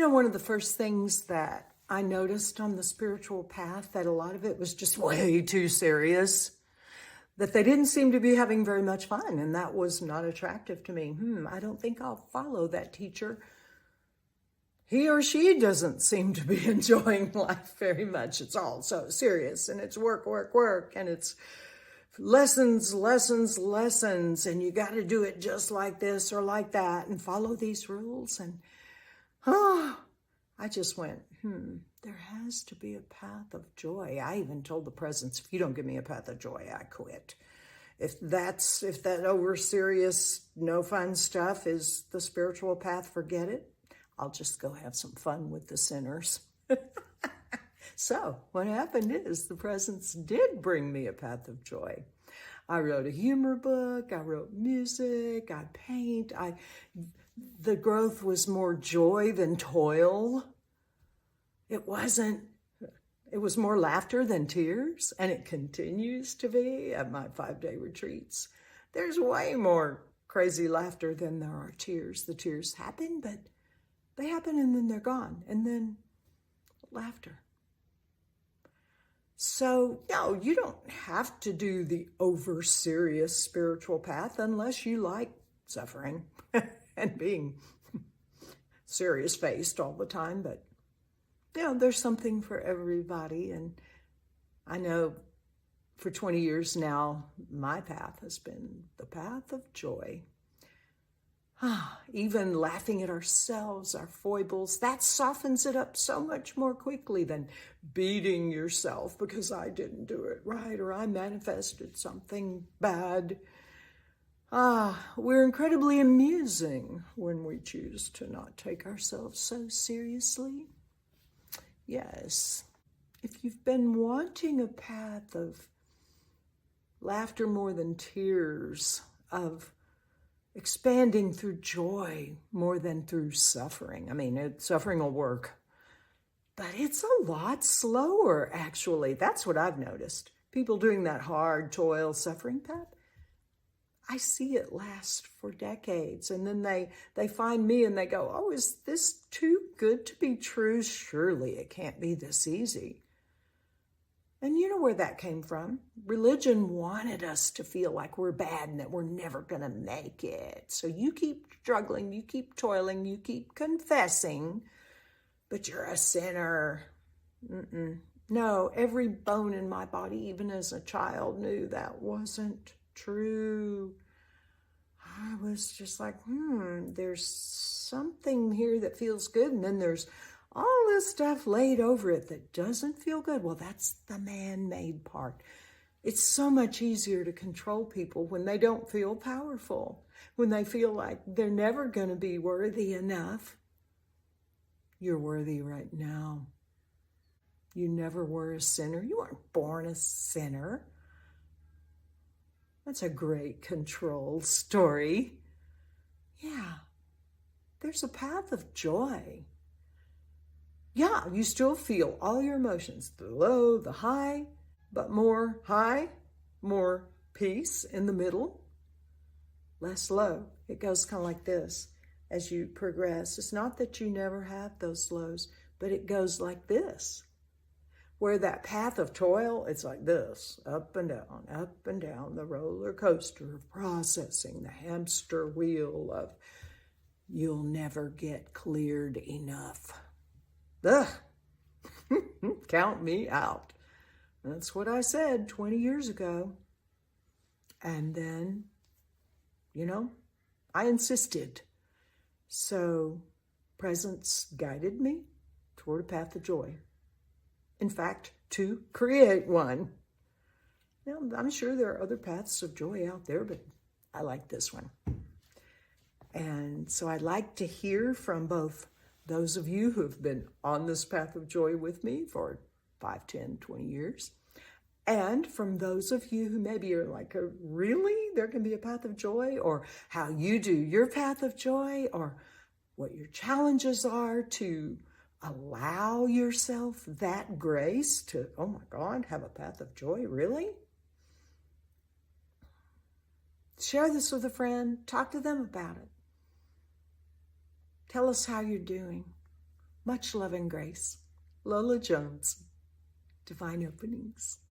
One of the first things that I noticed on the spiritual path, that a lot of it was just way too serious, that they didn't seem to be having very much fun, and that was not attractive to me. I don't think I'll follow that teacher. He or she doesn't seem to be enjoying life very much. It's all so serious, and it's work, work, work, and it's lessons, lessons, lessons, and you got to do it just like this or like that and follow these rules. And I just went, there has to be a path of joy. I even told the presence, if you don't give me a path of joy, I quit. If that over serious, no fun stuff is the spiritual path, forget it. I'll just go have some fun with the sinners. So what happened is the presence did bring me a path of joy. I wrote a humor book, I wrote music, I paint. The growth was more joy than toil. It was more laughter than tears, and it continues to be at my 5-day retreats. There's way more crazy laughter than there are tears. The tears happen, but they happen and then they're gone, and then laughter. So, no, you don't have to do the over serious spiritual path unless you like suffering and being serious faced all the time. But, there's something for everybody. And I know for 20 years now, my path has been the path of joy. Even laughing at ourselves, our foibles, that softens it up so much more quickly than beating yourself because I didn't do it right or I manifested something bad. We're incredibly amusing when we choose to not take ourselves so seriously. Yes, if you've been wanting a path of laughter more than tears, of expanding through joy more than through suffering. Suffering will work, but it's a lot slower, actually. That's what I've noticed. People doing that hard toil suffering path, I see it last for decades. And then they find me and they go, oh, is this too good to be true? Surely it can't be this easy. And you know where that came from. Religion wanted us to feel like we're bad and that we're never going to make it. So you keep struggling, you keep toiling, you keep confessing, but you're a sinner. No, every bone in my body, even as a child, knew that wasn't true. I was just like, there's something here that feels good, and then there's all this stuff laid over it that doesn't feel good. Well, that's the man-made part. It's so much easier to control people when they don't feel powerful, when they feel like they're never going to be worthy enough. You're worthy right now. You never were a sinner. You weren't born a sinner. That's a great control story. Yeah, there's a path of joy. Yeah, you still feel all your emotions, the low, the high, but more high, more peace in the middle, less low. It goes kind of like this as you progress. It's not that you never have those lows, but it goes like this. Where that path of toil, it's like this, up and down, the roller coaster of processing, the hamster wheel of you'll never get cleared enough. Ugh, count me out. That's what I said 20 years ago. And then, I insisted. So presence guided me toward a path of joy. In fact, to create one. Now, I'm sure there are other paths of joy out there, but I like this one. And so I'd like to hear from both those of you who have been on this path of joy with me for 5, 10, 20 years, and from those of you who maybe are like, really? There can be a path of joy? Or how you do your path of joy? Or what your challenges are to allow yourself that grace to, oh my God, have a path of joy? Really? Share this with a friend. Talk to them about it. Tell us how you're doing. Much love and grace. Lola Jones, Divine Openings.